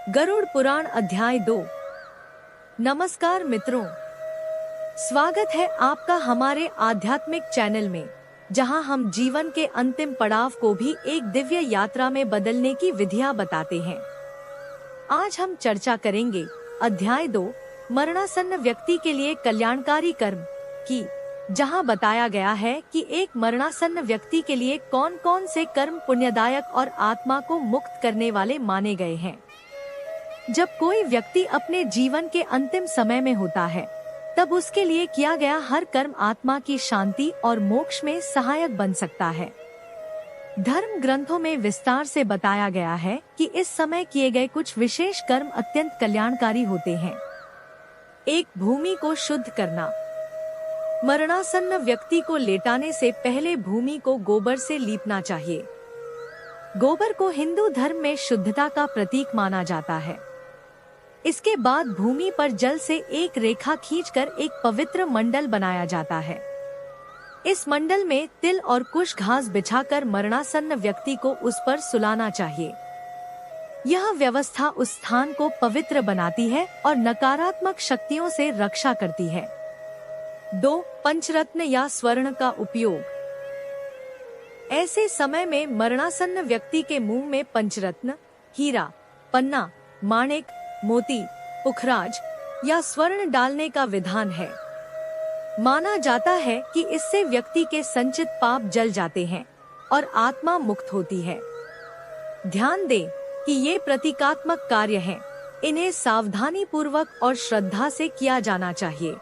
गरुड़ पुराण अध्याय 2। नमस्कार मित्रों, स्वागत है आपका हमारे आध्यात्मिक चैनल में, जहां हम जीवन के अंतिम पड़ाव को भी एक दिव्य यात्रा में बदलने की विधियां बताते हैं। आज हम चर्चा करेंगे अध्याय 2, मरणासन्न व्यक्ति के लिए कल्याणकारी कर्म की, जहां बताया गया है कि एक मरणासन्न व्यक्ति के लिए कौन कौन से कर्म पुण्यदायक और आत्मा को मुक्त करने वाले माने गए हैं। जब कोई व्यक्ति अपने जीवन के अंतिम समय में होता है, तब उसके लिए किया गया हर कर्म आत्मा की शांति और मोक्ष में सहायक बन सकता है। धर्म ग्रंथों में विस्तार से बताया गया है कि इस समय किए गए कुछ विशेष कर्म अत्यंत कल्याणकारी होते हैं। एक, भूमि को शुद्ध करना। मरणासन्न व्यक्ति को लेटाने से पहले भूमि को गोबर से लीपना चाहिए। गोबर को हिंदू धर्म में शुद्धता का प्रतीक माना जाता है। इसके बाद भूमि पर जल से एक रेखा खींचकर एक पवित्र मंडल बनाया जाता है। इस मंडल में तिल और कुश घास बिछाकर मरणासन्न व्यक्ति को उस पर सुलाना चाहिए। यह व्यवस्था उस स्थान को पवित्र बनाती है और नकारात्मक शक्तियों से रक्षा करती है। 2, पंचरत्न या स्वर्ण का उपयोग। ऐसे समय में मरणासन्न व्यक्ति के मुंह में पंचरत्न, हीरा, पन्ना, माणिक, मोती, पुखराज या स्वर्ण डालने का विधान है। माना जाता है कि इससे व्यक्ति के संचित पाप जल जाते हैं और आत्मा मुक्त होती है। ध्यान दें कि ये प्रतीकात्मक कार्य हैं। इन्हें सावधानी पूर्वक और श्रद्धा से किया जाना चाहिए।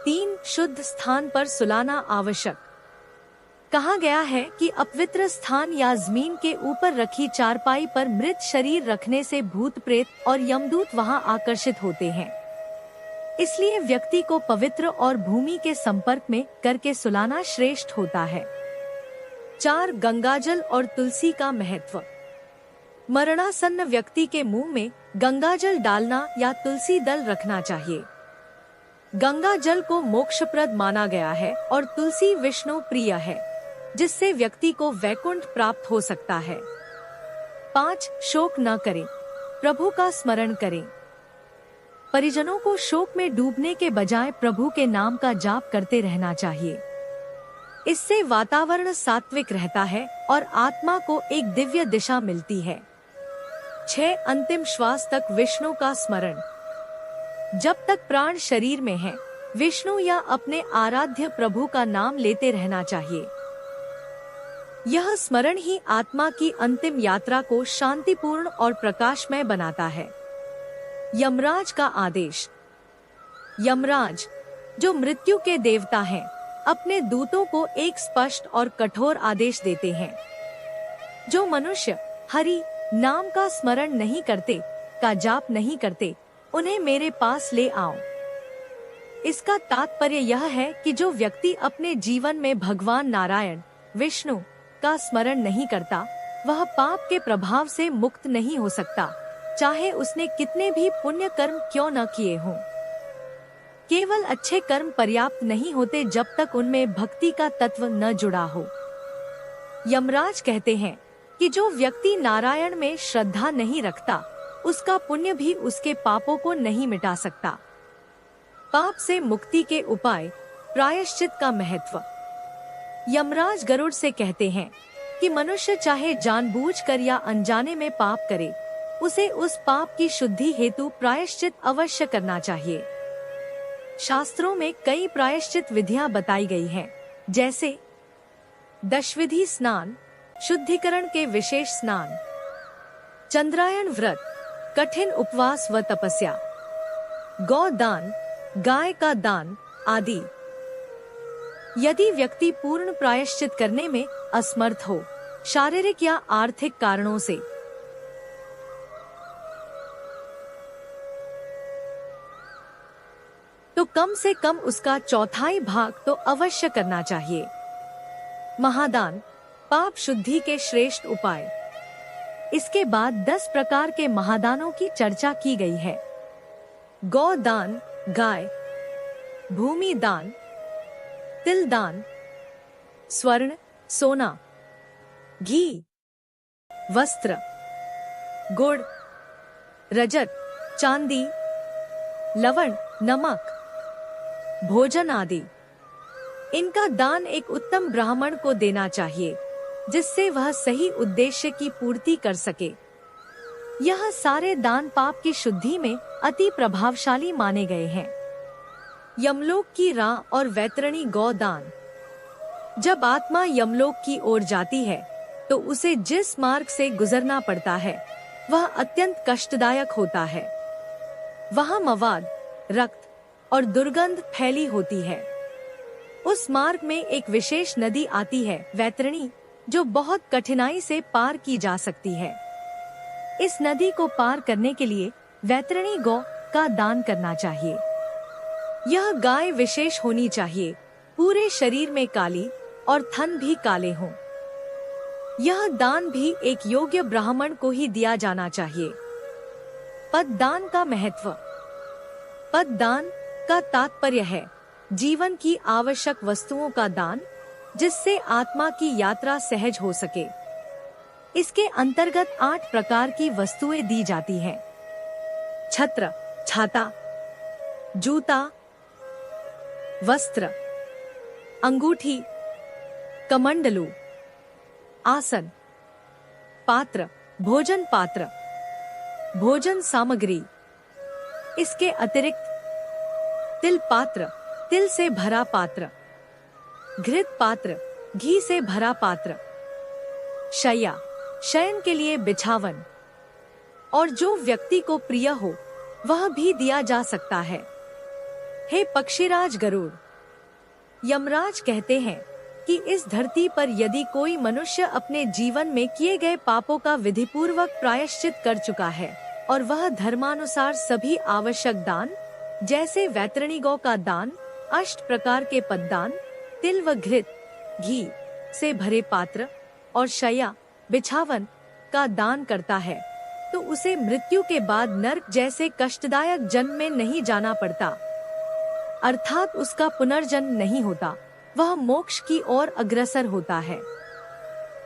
3, शुद्ध स्थान पर सुलाना आवश्यक। कहा गया है कि अपवित्र स्थान या जमीन के ऊपर रखी चारपाई पर मृत शरीर रखने से भूत प्रेत और यमदूत वहां आकर्षित होते हैं। इसलिए व्यक्ति को पवित्र और भूमि के संपर्क में करके सुलाना श्रेष्ठ होता है। 4, गंगाजल और तुलसी का महत्व। मरणासन्न व्यक्ति के मुंह में गंगाजल डालना या तुलसी दल रखना चाहिए। गंगा जल को मोक्षप्रद माना गया है और तुलसी विष्णु प्रिय है, जिससे व्यक्ति को वैकुंठ प्राप्त हो सकता है। 5, शोक न करें, प्रभु का स्मरण करें। परिजनों को शोक में डूबने के बजाय प्रभु के नाम का जाप करते रहना चाहिए। इससे वातावरण सात्विक रहता है और आत्मा को एक दिव्य दिशा मिलती है। 6, अंतिम श्वास तक विष्णु का स्मरण। जब तक प्राण शरीर में है, विष्णु या अपने आराध्य प्रभु का नाम लेते रहना चाहिए। यह स्मरण ही आत्मा की अंतिम यात्रा को शांतिपूर्ण और प्रकाशमय बनाता है। यमराज का आदेश। यमराज, जो मृत्यु के देवता हैं, अपने दूतों को एक स्पष्ट और कठोर आदेश देते हैं। जो मनुष्य हरि नाम का स्मरण नहीं करते, का जाप नहीं करते, उन्हें मेरे पास ले आओ। इसका तात्पर्य यह है कि जो व्यक्ति अपने जीवन में भगवान नारायण विष्णु का स्मरण नहीं करता, वह पाप के प्रभाव से मुक्त नहीं हो सकता, चाहे उसने कितने भी पुण्य कर्म क्यों न किए हों। केवल अच्छे कर्म पर्याप्त नहीं होते जब तक उनमें भक्ति का तत्व न जुड़ा हो। यमराज कहते हैं कि जो व्यक्ति नारायण में श्रद्धा नहीं रखता, उसका पुण्य भी उसके पापों को नहीं मिटा सकता। पाप से मुक्ति के उपाय, प्रायश्चित का महत्व। यमराज गरुड़ से कहते हैं कि मनुष्य चाहे जानबूझकर या अनजाने में पाप करे, उसे उस पाप की शुद्धि हेतु प्रायश्चित अवश्य करना चाहिए। शास्त्रों में कई प्रायश्चित विधियां बताई गई हैं, जैसे दशविधि स्नान, शुद्धिकरण के विशेष स्नान, चंद्रायण व्रत, कठिन उपवास व तपस्या, गौदान, गाय का दान आदि। यदि व्यक्ति पूर्ण प्रायश्चित करने में असमर्थ हो, शारीरिक या आर्थिक कारणों से, तो कम से कम उसका चौथाई भाग तो अवश्य करना चाहिए। महादान, पाप शुद्धि के श्रेष्ठ उपाय। इसके बाद 10 प्रकार के महादानों की चर्चा की गई है। गौदान, गाय, भूमि दान, तिल दान, स्वर्ण, सोना, घी, वस्त्र, गुड़, रजत, चांदी, लवण, नमक, भोजन आदि। इनका दान एक उत्तम ब्राह्मण को देना चाहिए, जिससे वह सही उद्देश्य की पूर्ति कर सके। यह सारे दान पाप की शुद्धि में अति प्रभावशाली माने गए हैं। यमलोक की राह और वैतरणी गौ दान। जब आत्मा यमलोक की ओर जाती है तो उसे जिस मार्ग से गुजरना पड़ता है वह अत्यंत कष्टदायक होता है। वहाँ मवाद, रक्त और दुर्गंध फैली होती है। उस मार्ग में एक विशेष नदी आती है, वैतरणी, जो बहुत कठिनाई से पार की जा सकती है। इस नदी को पार करने के लिए वैतरणी गौ का दान करना चाहिए। यह गाय विशेष होनी चाहिए, पूरे शरीर में काली और थन भी काले हों। यह दान भी एक योग्य ब्राह्मण को ही दिया जाना चाहिए। पददान का महत्व। पददान का तात्पर्य है जीवन की आवश्यक वस्तुओं का दान, जिससे आत्मा की यात्रा सहज हो सके। इसके अंतर्गत 8 प्रकार की वस्तुएं दी जाती हैं। छत्र, छाता, जूता, वस्त्र, अंगूठी, कमंडलू, आसन, पात्र, भोजन पात्र, भोजन सामग्री। इसके अतिरिक्त तिल पात्र, तिल से भरा पात्र, घृत पात्र, घी से भरा पात्र, शय्या, शयन के लिए बिछावन, और जो व्यक्ति को प्रिय हो वह भी दिया जा सकता है। हे पक्षीराज गरुड़, यमराज कहते हैं कि इस धरती पर यदि कोई मनुष्य अपने जीवन में किए गए पापों का विधिपूर्वक प्रायश्चित कर चुका है और वह धर्मानुसार सभी आवश्यक दान, जैसे वैतरणी गौ का दान, 8 प्रकार के पददान, तिल व घृत, घी से भरे पात्र और शय्या, बिछावन का दान करता है, तो उसे मृत्यु के बाद नरक जैसे कष्टदायक जन्म में नहीं जाना पड़ता, अर्थात उसका पुनर्जन्म नहीं होता, वह मोक्ष की ओर अग्रसर होता है।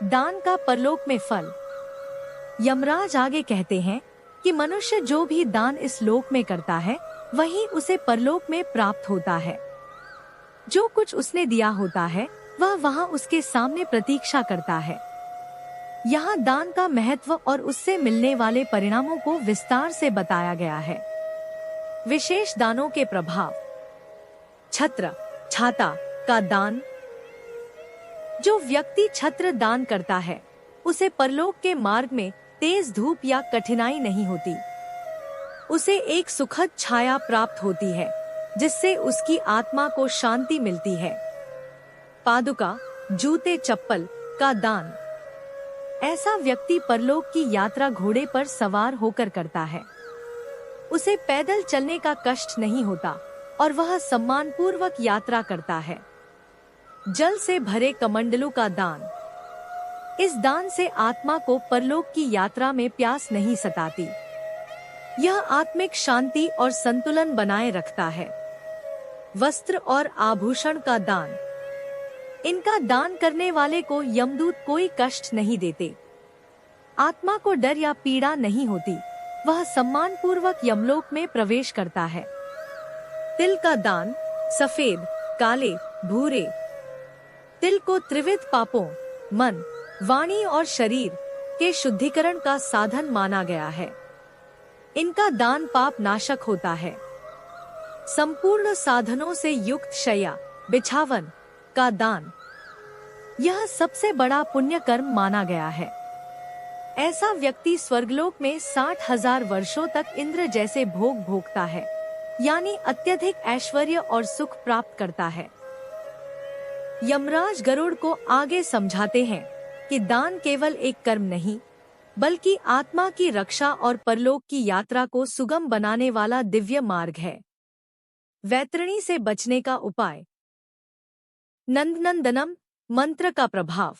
दान का परलोक में फल। यमराज आगे कहते हैं कि मनुष्य जो भी दान इस लोक में करता है वही उसे परलोक में प्राप्त होता है। जो कुछ उसने दिया होता है वह वहाँ उसके सामने प्रतीक्षा करता है। यहाँ दान का महत्व और उससे मिलने वाले परिणामों को विस्तार से बताया गया है। विशेष दानों के प्रभाव। छत्र, छाता का दान। जो व्यक्ति छत्र दान करता है उसे परलोक के मार्ग में तेज धूप या कठिनाई नहीं होती। उसे एक सुखद छाया प्राप्त होती है, जिससे उसकी आत्मा को शांति मिलती है। पादुका, जूते चप्पल का दान। ऐसा व्यक्ति परलोक की यात्रा घोड़े पर सवार होकर करता है। उसे पैदल चलने का कष्ट नहीं होता और वह सम्मानपूर्वक यात्रा करता है। जल से भरे कमंडलू का दान। इस दान से आत्मा को परलोक की यात्रा में प्यास नहीं सताती। यह आत्मिक शांति और संतुलन बनाए रखता है। वस्त्र और आभूषण का दान। इनका दान करने वाले को यमदूत कोई कष्ट नहीं देते। आत्मा को डर या पीड़ा नहीं होती, वह सम्मान पूर्वक यमलोक में प्रवेश करता है। तिल का दान। सफेद, काले, भूरे। तिल को त्रिविध पापों, मन, वाणी और शरीर के शुद्धिकरण का साधन माना गया है। इनका दान पाप नाशक होता है। संपूर्ण साधनों से युक्त शय्या, बिछावन का दान। यह सबसे बड़ा पुण्य कर्म माना गया है। ऐसा व्यक्ति स्वर्गलोक में 60,000 वर्षों तक इंद्र जैसे भोग भोगता है, यानी अत्यधिक ऐश्वर्य और सुख प्राप्त करता है। यमराज गरुड़ को आगे समझाते हैं कि दान केवल एक कर्म नहीं, बल्कि आत्मा की रक्षा और परलोक की यात्रा को सुगम बनाने वाला दिव्य मार्ग है। वैतरणी से बचने का उपाय। नंदनंदनम मंत्र का प्रभाव।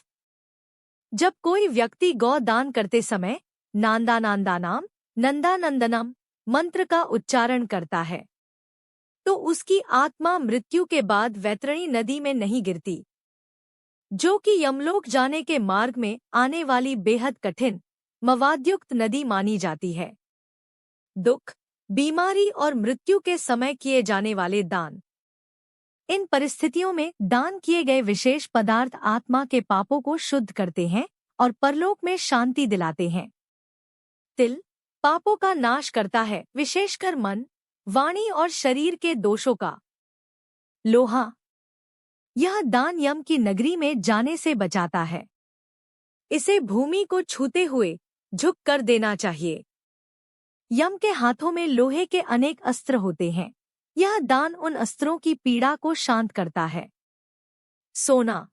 जब कोई व्यक्ति गौ दान करते समय नांदानांदानाम, नंदानंदनम मंत्र का उच्चारण करता है, तो उसकी आत्मा मृत्यु के बाद वैतरणी नदी में नहीं गिरती, जो कि यमलोक जाने के मार्ग में आने वाली बेहद कठिन, मवाद्युक्त नदी मानी जाती है। दुख, बीमारी और मृत्यु के समय किए जाने वाले दान। इन परिस्थितियों में दान किए गए विशेष पदार्थ आत्मा के पापों को शुद्ध करते हैं और परलोक में शांति दिलाते हैं। तिल पापों का नाश करता है, विशेषकर मन, वाणी और शरीर के दोषों का। लोहा यह दान यम की नगरी में जाने से बचाता है। इसे भूमि को छूते हुए झुक कर देना चाहिए। यम के हाथों में लोहे के अनेक अस्त्र होते हैं। यह दान उन अस्त्रों की पीड़ा को शांत करता है। सोना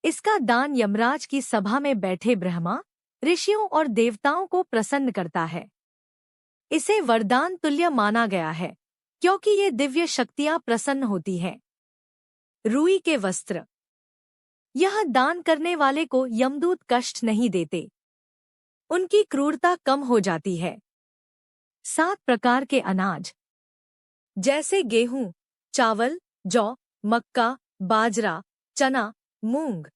इसका दान यमराज की सभा में बैठे ब्रह्मा, ऋषियों और देवताओं को प्रसन्न करता है। इसे वरदान तुल्य माना गया है क्योंकि ये दिव्य शक्तियां प्रसन्न होती हैं। रुई के वस्त्र यह दान करने वाले को यमदूत कष्ट नहीं देते। उनकी क्रूरता कम हो जाती है। 7 प्रकार के अनाज जैसे गेहूं, चावल, जौ, मक्का, बाजरा, चना, मूंग।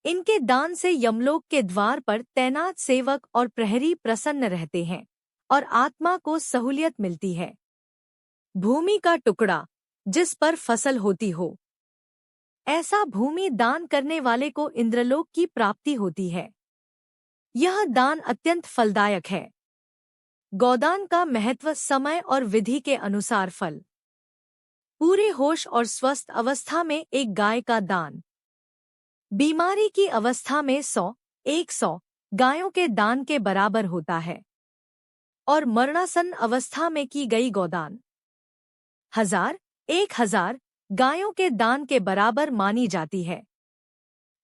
इनके दान से यमलोक के द्वार पर तैनात सेवक और प्रहरी प्रसन्न रहते हैं और आत्मा को सहूलियत मिलती है। भूमि का टुकड़ा जिस पर फसल होती हो, ऐसा भूमि दान करने वाले को इंद्रलोक की प्राप्ति होती है। यह दान अत्यंत फलदायक है। गोदान का महत्व समय और विधि के अनुसार फल। पूरे होश और स्वस्थ अवस्था में एक गाय का दान। बीमारी की अवस्था में 100 गायों के दान के बराबर होता है और मरणासन अवस्था में की गई गोदान 1000 गायों के दान के बराबर मानी जाती है।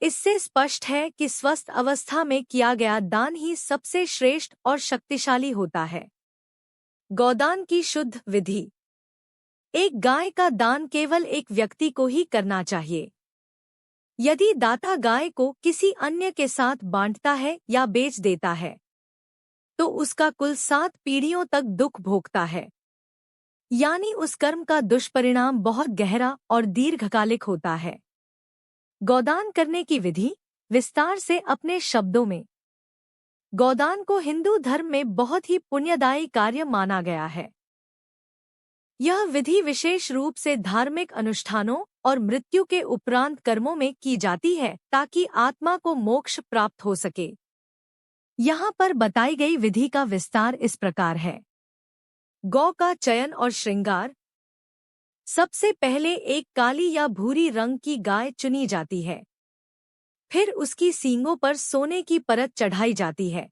इससे स्पष्ट है कि स्वस्थ अवस्था में किया गया दान ही सबसे श्रेष्ठ और शक्तिशाली होता है। गोदान की शुद्ध विधि। एक गाय का दान केवल एक व्यक्ति को ही करना चाहिए। यदि दाता गाय को किसी अन्य के साथ बांटता है या बेच देता है, तो उसका कुल 7 पीढ़ियों तक दुख भोगता है। यानी उस कर्म का दुष्परिणाम बहुत गहरा और दीर्घकालिक होता है। गोदान करने की विधि विस्तार से अपने शब्दों में। गोदान को हिंदू धर्म में बहुत ही पुण्यदायी कार्य माना गया है। यह विधि विशेष रूप से धार्मिक अनुष्ठानों और मृत्यु के उपरांत कर्मों में की जाती है ताकि आत्मा को मोक्ष प्राप्त हो सके। यहाँ पर बताई गई विधि का विस्तार इस प्रकार है। गौ का चयन और श्रृंगार। सबसे पहले एक काली या भूरी रंग की गाय चुनी जाती है। फिर उसकी सींगों पर सोने की परत चढ़ाई जाती है,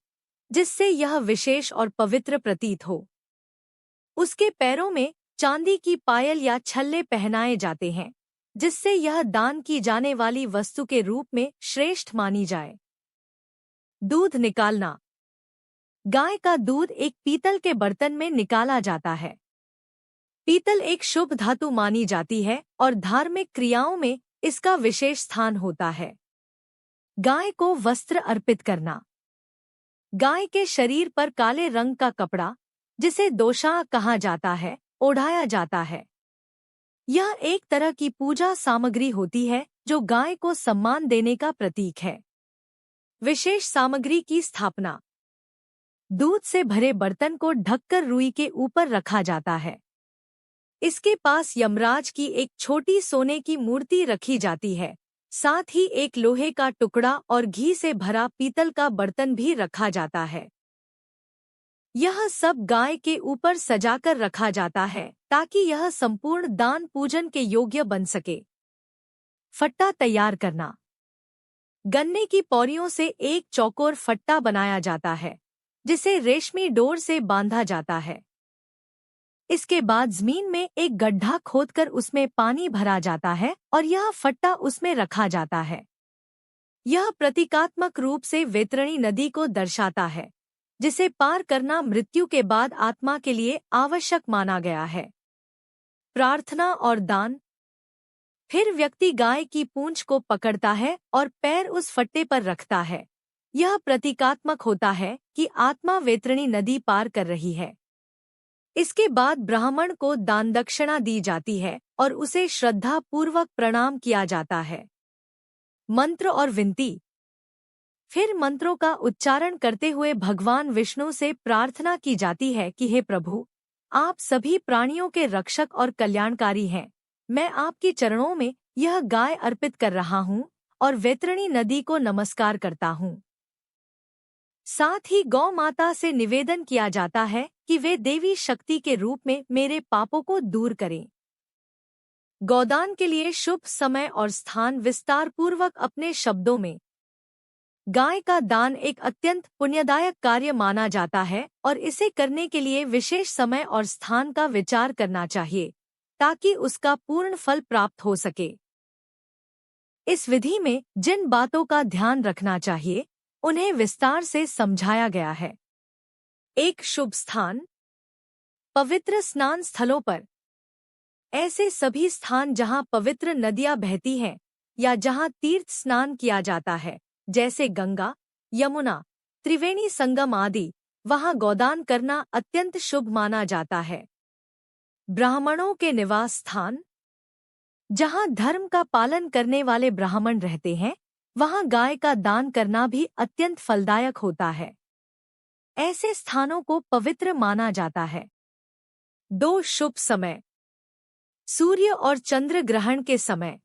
जिससे यह विशेष और पवित्र प्रतीत हो। उसके पैरों में चांदी की पायल या छल्ले पहनाए जाते हैं, जिससे यह दान की जाने वाली वस्तु के रूप में श्रेष्ठ मानी जाए। दूध निकालना। गाय का दूध एक पीतल के बर्तन में निकाला जाता है। पीतल एक शुभ धातु मानी जाती है और धार्मिक क्रियाओं में इसका विशेष स्थान होता है। गाय को वस्त्र अर्पित करना। गाय के शरीर पर काले रंग का कपड़ा, जिसे दोशाह कहा जाता है, ओढ़ाया जाता है। यह एक तरह की पूजा सामग्री होती है जो गाय को सम्मान देने का प्रतीक है। विशेष सामग्री की स्थापना। दूध से भरे बर्तन को ढककर रुई के ऊपर रखा जाता है। इसके पास यमराज की एक छोटी सोने की मूर्ति रखी जाती है। साथ ही एक लोहे का टुकड़ा और घी से भरा पीतल का बर्तन भी रखा जाता है। यह सब गाय के ऊपर सजाकर रखा जाता है ताकि यह संपूर्ण दान पूजन के योग्य बन सके। फट्टा तैयार करना। गन्ने की पौरियों से एक चौकोर फट्टा बनाया जाता है, जिसे रेशमी डोर से बांधा जाता है। इसके बाद जमीन में एक गड्ढा खोदकर उसमें पानी भरा जाता है और यह फट्टा उसमें रखा जाता है। यह प्रतीकात्मक रूप से वैतरणी नदी को दर्शाता है, जिसे पार करना मृत्यु के बाद आत्मा के लिए आवश्यक माना गया है। प्रार्थना और दान। फिर व्यक्ति गाय की पूंछ को पकड़ता है और पैर उस फट्टे पर रखता है। यह प्रतीकात्मक होता है कि आत्मा वैतरणी नदी पार कर रही है। इसके बाद ब्राह्मण को दान दक्षिणा दी जाती है और उसे श्रद्धा पूर्वक प्रणाम किया जाता है। मंत्र और विनती। फिर मंत्रों का उच्चारण करते हुए भगवान विष्णु से प्रार्थना की जाती है कि हे प्रभु, आप सभी प्राणियों के रक्षक और कल्याणकारी हैं। मैं आपके चरणों में यह गाय अर्पित कर रहा हूँ और वैतरणी नदी को नमस्कार करता हूँ। साथ ही गौ माता से निवेदन किया जाता है कि वे देवी शक्ति के रूप में मेरे पापों को दूर करें। गौदान के लिए शुभ समय और स्थान विस्तार पूर्वक अपने शब्दों में। गाय का दान एक अत्यंत पुण्यदायक कार्य माना जाता है और इसे करने के लिए विशेष समय और स्थान का विचार करना चाहिए ताकि उसका पूर्ण फल प्राप्त हो सके। इस विधि में जिन बातों का ध्यान रखना चाहिए उन्हें विस्तार से समझाया गया है। एक शुभ स्थान। पवित्र स्नान स्थलों पर। ऐसे सभी स्थान जहां पवित्र नदियां बहती हैं या जहां तीर्थ स्नान किया जाता है, जैसे गंगा, यमुना, त्रिवेणी संगम आदि, वहां गोदान करना अत्यंत शुभ माना जाता है। ब्राह्मणों के निवास स्थान। जहां धर्म का पालन करने वाले ब्राह्मण रहते हैं, वहां गाय का दान करना भी अत्यंत फलदायक होता है। ऐसे स्थानों को पवित्र माना जाता है। 2 शुभ समय। सूर्य और चंद्र ग्रहण के समय।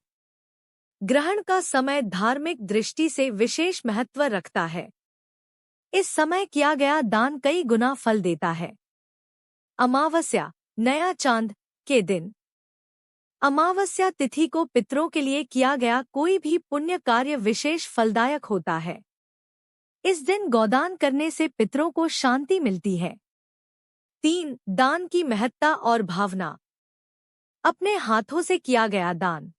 ग्रहण का समय धार्मिक दृष्टि से विशेष महत्व रखता है। इस समय किया गया दान कई गुना फल देता है। अमावस्या, नया चांद के दिन। अमावस्या तिथि को पितरों के लिए किया गया कोई भी पुण्य कार्य विशेष फलदायक होता है। इस दिन गोदान करने से पितरों को शांति मिलती है। 3 दान की महत्ता और भावना। अपने हाथों से किया गया दान।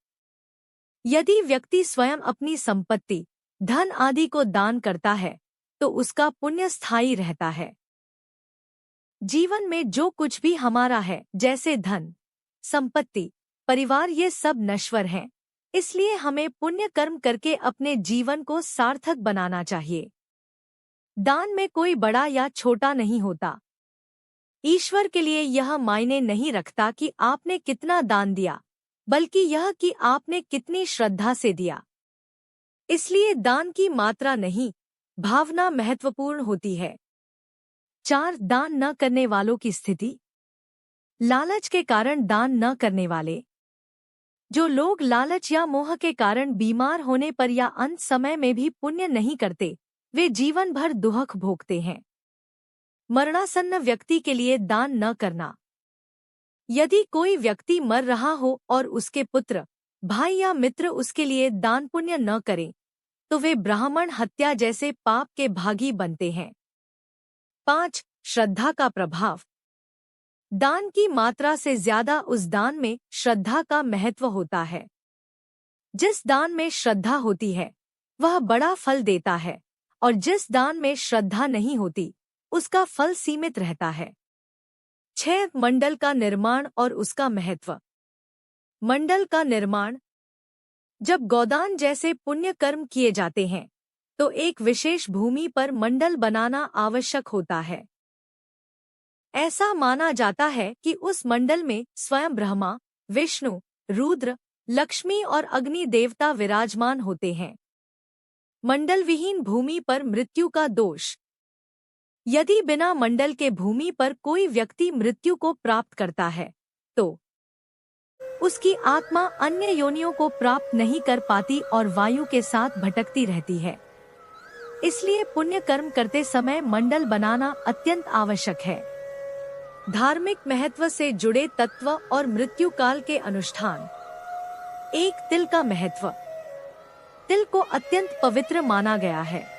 यदि व्यक्ति स्वयं अपनी संपत्ति, धन आदि को दान करता है तो उसका पुण्य स्थायी रहता है। जीवन में जो कुछ भी हमारा है, जैसे धन, संपत्ति, परिवार, ये सब नश्वर हैं। इसलिए हमें पुण्य कर्म करके अपने जीवन को सार्थक बनाना चाहिए। दान में कोई बड़ा या छोटा नहीं होता। ईश्वर के लिए यह मायने नहीं रखता कि आपने कितना दान दिया, बल्कि यह कि आपने कितनी श्रद्धा से दिया। इसलिए दान की मात्रा नहीं, भावना महत्वपूर्ण होती है। 4 दान न करने वालों की स्थिति। लालच के कारण दान न करने वाले। जो लोग लालच या मोह के कारण बीमार होने पर या अंत समय में भी पुण्य नहीं करते, वे जीवन भर दुख भोगते हैं। मरणासन्न व्यक्ति के लिए दान न करना। यदि कोई व्यक्ति मर रहा हो और उसके पुत्र, भाई या मित्र उसके लिए दान पुण्य न करें, तो वे ब्राह्मण हत्या जैसे पाप के भागी बनते हैं। 5 श्रद्धा का प्रभाव। दान की मात्रा से ज्यादा उस दान में श्रद्धा का महत्व होता है। जिस दान में श्रद्धा होती है वह बड़ा फल देता है, और जिस दान में श्रद्धा नहीं होती उसका फल सीमित रहता है। 6 मंडल का निर्माण और उसका महत्व। मंडल का निर्माण। जब गोदान जैसे पुण्य कर्म किए जाते हैं तो एक विशेष भूमि पर मंडल बनाना आवश्यक होता है। ऐसा माना जाता है कि उस मंडल में स्वयं ब्रह्मा, विष्णु, रुद्र, लक्ष्मी और अग्नि देवता विराजमान होते हैं। मंडल विहीन भूमि पर मृत्यु का दोष। यदि बिना मंडल के भूमि पर कोई व्यक्ति मृत्यु को प्राप्त करता है तो उसकी आत्मा अन्य योनियों को प्राप्त नहीं कर पाती और वायु के साथ भटकती रहती है। इसलिए पुण्य कर्म करते समय मंडल बनाना अत्यंत आवश्यक है। धार्मिक महत्व से जुड़े तत्व और मृत्यु काल के अनुष्ठान। 1 तिल का महत्व। तिल को अत्यंत पवित्र माना गया है।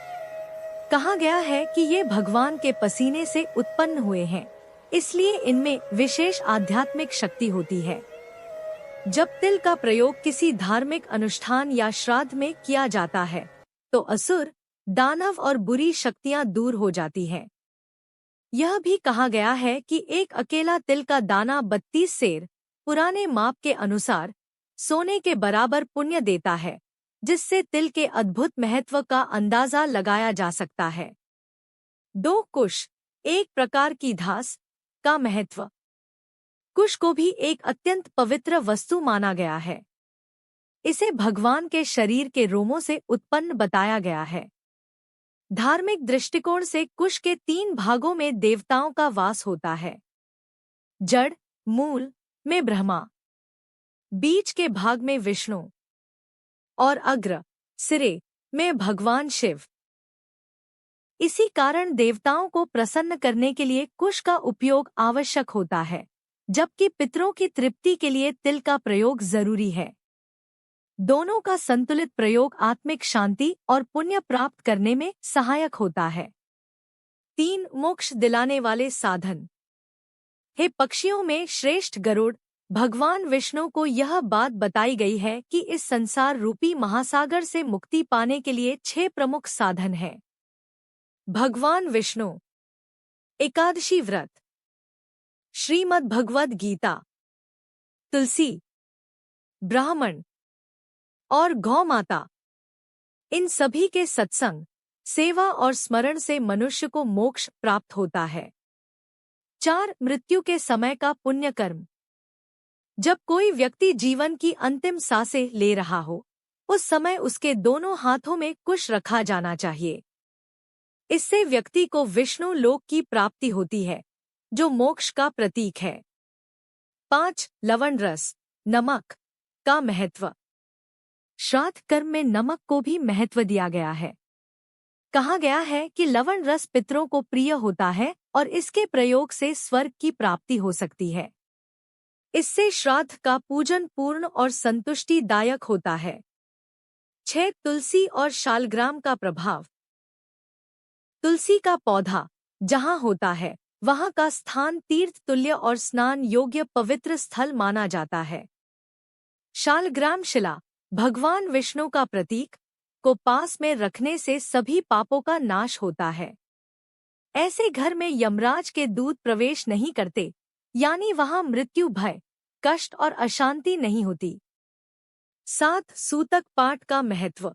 कहा गया है कि ये भगवान के पसीने से उत्पन्न हुए हैं, इसलिए इनमें विशेष आध्यात्मिक शक्ति होती है। जब तिल का प्रयोग किसी धार्मिक अनुष्ठान या श्राद्ध में किया जाता है तो असुर, दानव और बुरी शक्तियां दूर हो जाती हैं। यह भी कहा गया है कि एक अकेला तिल का दाना 32 सेर, पुराने माप के अनुसार, सोने के बराबर पुण्य देता है, जिससे तिल के अद्भुत महत्व का अंदाजा लगाया जा सकता है। 2 कुश, एक प्रकार की घास, का महत्व। कुश को भी एक अत्यंत पवित्र वस्तु माना गया है। इसे भगवान के शरीर के रोमों से उत्पन्न बताया गया है। धार्मिक दृष्टिकोण से कुश के 3 भागों में देवताओं का वास होता है। जड़ मूल में ब्रह्मा, बीच के भाग में विष्णु और अग्र सिरे में भगवान शिव। इसी कारण देवताओं को प्रसन्न करने के लिए कुश का उपयोग आवश्यक होता है, जबकि पितरों की तृप्ति के लिए तिल का प्रयोग जरूरी है। दोनों का संतुलित प्रयोग आत्मिक शांति और पुण्य प्राप्त करने में सहायक होता है। 3 मोक्ष दिलाने वाले साधन। हे पक्षियों में श्रेष्ठ गरुड़, भगवान विष्णु को यह बात बताई गई है कि इस संसार रूपी महासागर से मुक्ति पाने के लिए 6 प्रमुख साधन हैं। भगवान विष्णु, एकादशी व्रत, श्रीमद् भगवद गीता, तुलसी, ब्राह्मण और गौ माता। इन सभी के सत्संग, सेवा और स्मरण से मनुष्य को मोक्ष प्राप्त होता है। 4 मृत्यु के समय का पुण्य कर्म। जब कोई व्यक्ति जीवन की अंतिम सांसें ले रहा हो, उस समय उसके दोनों हाथों में कुश रखा जाना चाहिए। इससे व्यक्ति को विष्णु लोक की प्राप्ति होती है, जो मोक्ष का प्रतीक है। 5 लवण रस, नमक का महत्व। श्राद्ध कर्म में नमक को भी महत्व दिया गया है। कहा गया है कि लवण रस पितरों को प्रिय होता है और इसके प्रयोग से स्वर्ग की प्राप्ति हो सकती है। इससे श्राद्ध का पूजन पूर्ण और संतुष्टिदायक होता है। 6 तुलसी और शालग्राम का प्रभाव। तुलसी का पौधा जहाँ होता है, वहाँ का स्थान तीर्थ तुल्य और स्नान योग्य पवित्र स्थल माना जाता है। शालग्राम शिला, भगवान विष्णु का प्रतीक, को पास में रखने से सभी पापों का नाश होता है। ऐसे घर में यमराज के दूत प्रवेश नहीं करते, यानी वहाँ मृत्यु भय, कष्ट और अशांति नहीं होती। 7 सूतक पाठ का महत्व।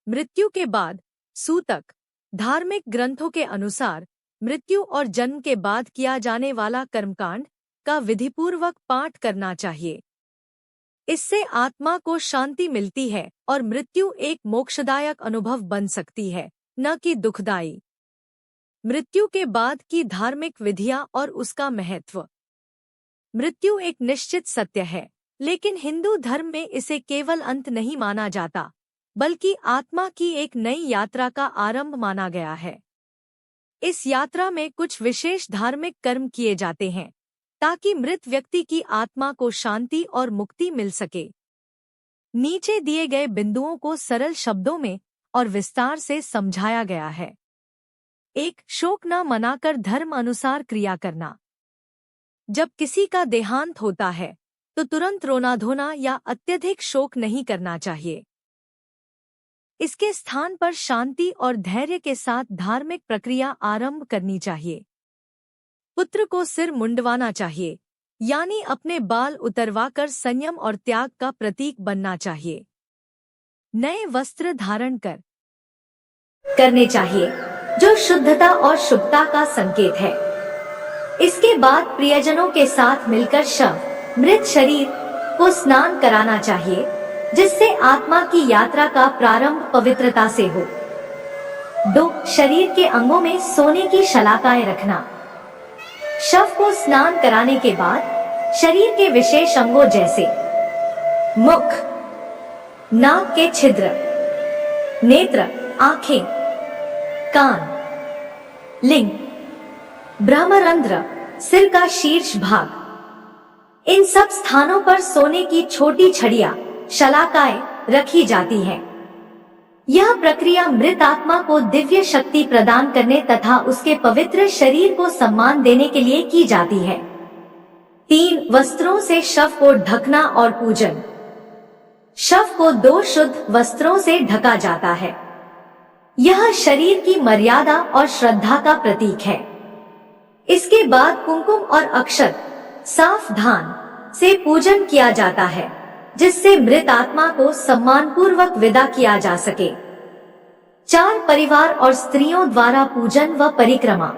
मृत्यु के बाद सूतक, धार्मिक ग्रंथों के अनुसार मृत्यु और जन्म के बाद किया जाने वाला कर्मकांड का विधिपूर्वक पाठ करना चाहिए। इससे आत्मा को शांति मिलती है और मृत्यु एक मोक्षदायक अनुभव बन सकती है, न कि दुखदायी। मृत्यु के बाद की धार्मिक विधियां और उसका महत्व। मृत्यु एक निश्चित सत्य है, लेकिन हिंदू धर्म में इसे केवल अंत नहीं माना जाता, बल्कि आत्मा की एक नई यात्रा का आरंभ माना गया है। इस यात्रा में कुछ विशेष धार्मिक कर्म किए जाते हैं, ताकि मृत व्यक्ति की आत्मा को शांति और मुक्ति मिल सके। नीचे दिए गए बिंदुओं को सरल शब्दों में और विस्तार से समझाया गया है। 1 शोक न मनाकर धर्म अनुसार क्रिया करना। जब किसी का देहांत होता है, तो तुरंत रोना धोना या अत्यधिक शोक नहीं करना चाहिए। इसके स्थान पर शांति और धैर्य के साथ धार्मिक प्रक्रिया आरंभ करनी चाहिए। पुत्र को सिर मुंडवाना चाहिए, यानी अपने बाल उतरवाकर संयम और त्याग का प्रतीक बनना चाहिए। नए वस्त्र धारण करने चाहिए, जो शुद्धता और शुभता का संकेत है। इसके बाद प्रियजनों के साथ मिलकर मृत शरीर को स्नान कराना चाहिए, जिससे आत्मा की यात्रा का प्रारंभ पवित्रता से हो। 2 शरीर के अंगों में सोने की शलाकाएं रखना। शव को स्नान कराने के बाद शरीर के विशेष अंगों जैसे मुख, नाक के छिद्र, नेत्र, आंखें, कान, लिंग, ब्रह्मरंध्र, सिर का शीर्ष भाग, इन सब स्थानों पर सोने की छोटी छड़ियां, शलाकाएं रखी जाती हैं। यह प्रक्रिया मृत आत्मा को दिव्य शक्ति प्रदान करने तथा उसके पवित्र शरीर को सम्मान देने के लिए की जाती है। 3 वस्त्रों से शव को ढकना और पूजन। शव को 2 शुद्ध वस्त्रों से ढका जाता है। यह शरीर की मर्यादा और श्रद्धा का प्रतीक है। इसके बाद कुमकुम और अक्षत, सावधान से पूजन किया जाता है, जिससे मृत आत्मा को सम्मानपूर्वक विदा किया जा सके। 4 परिवार और स्त्रियों द्वारा पूजन व परिक्रमा।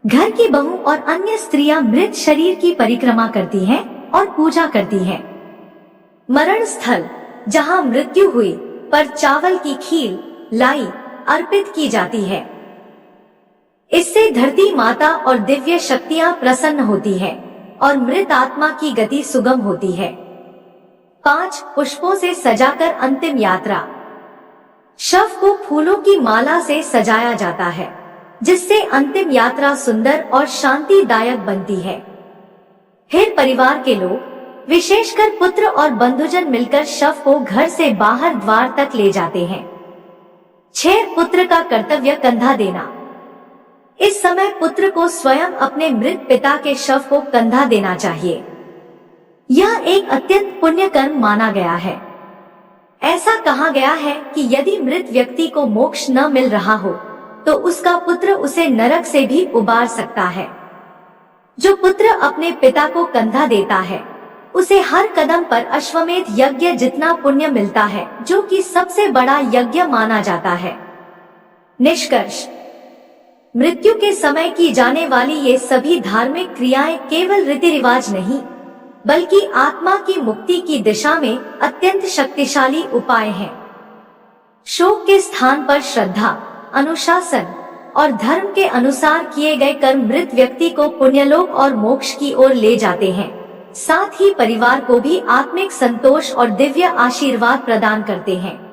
घर की बहू और अन्य स्त्रियां मृत शरीर की परिक्रमा करती हैं और पूजा करती हैं। मरण स्थल जहां मृत्यु हुई पर चावल की खीर, लाई अर्पित की जाती है। इससे धरती माता और दिव्य शक्तियां प्रसन्न होती है और मृत आत्मा की गति सुगम होती है। 5. पुष्पों से सजाकर अंतिम यात्रा। शव को फूलों की माला से सजाया जाता है, जिससे अंतिम यात्रा सुंदर और शांतिदायक बनती है। फिर परिवार के लोग, विशेषकर पुत्र और बंधुजन मिलकर शव को घर से बाहर द्वार तक ले जाते हैं। 6. पुत्र का कर्तव्य कंधा देना। इस समय पुत्र को स्वयं अपने मृत पिता के शव को कंधा देना चाहिए। यह एक अत्यंत पुण्य कर्म माना गया है। ऐसा कहा गया है कि यदि मृत व्यक्ति को मोक्ष न मिल रहा हो तो उसका पुत्र उसे नरक से भी उबार सकता है। जो पुत्र अपने पिता को कंधा देता है उसे हर कदम पर अश्वमेध यज्ञ जितना पुण्य मिलता है, जो कि सबसे बड़ा यज्ञ माना जाता है। निष्कर्ष, मृत्यु के समय की जाने वाली ये सभी धार्मिक क्रियाएं केवल रीति रिवाज नहीं, बल्कि आत्मा की मुक्ति की दिशा में अत्यंत शक्तिशाली उपाय हैं। शोक के स्थान पर श्रद्धा, अनुशासन और धर्म के अनुसार किए गए कर्म मृत व्यक्ति को पुण्यलोक और मोक्ष की ओर ले जाते हैं, साथ ही परिवार को भी आत्मिक संतोष और दिव्य आशीर्वाद प्रदान करते हैं।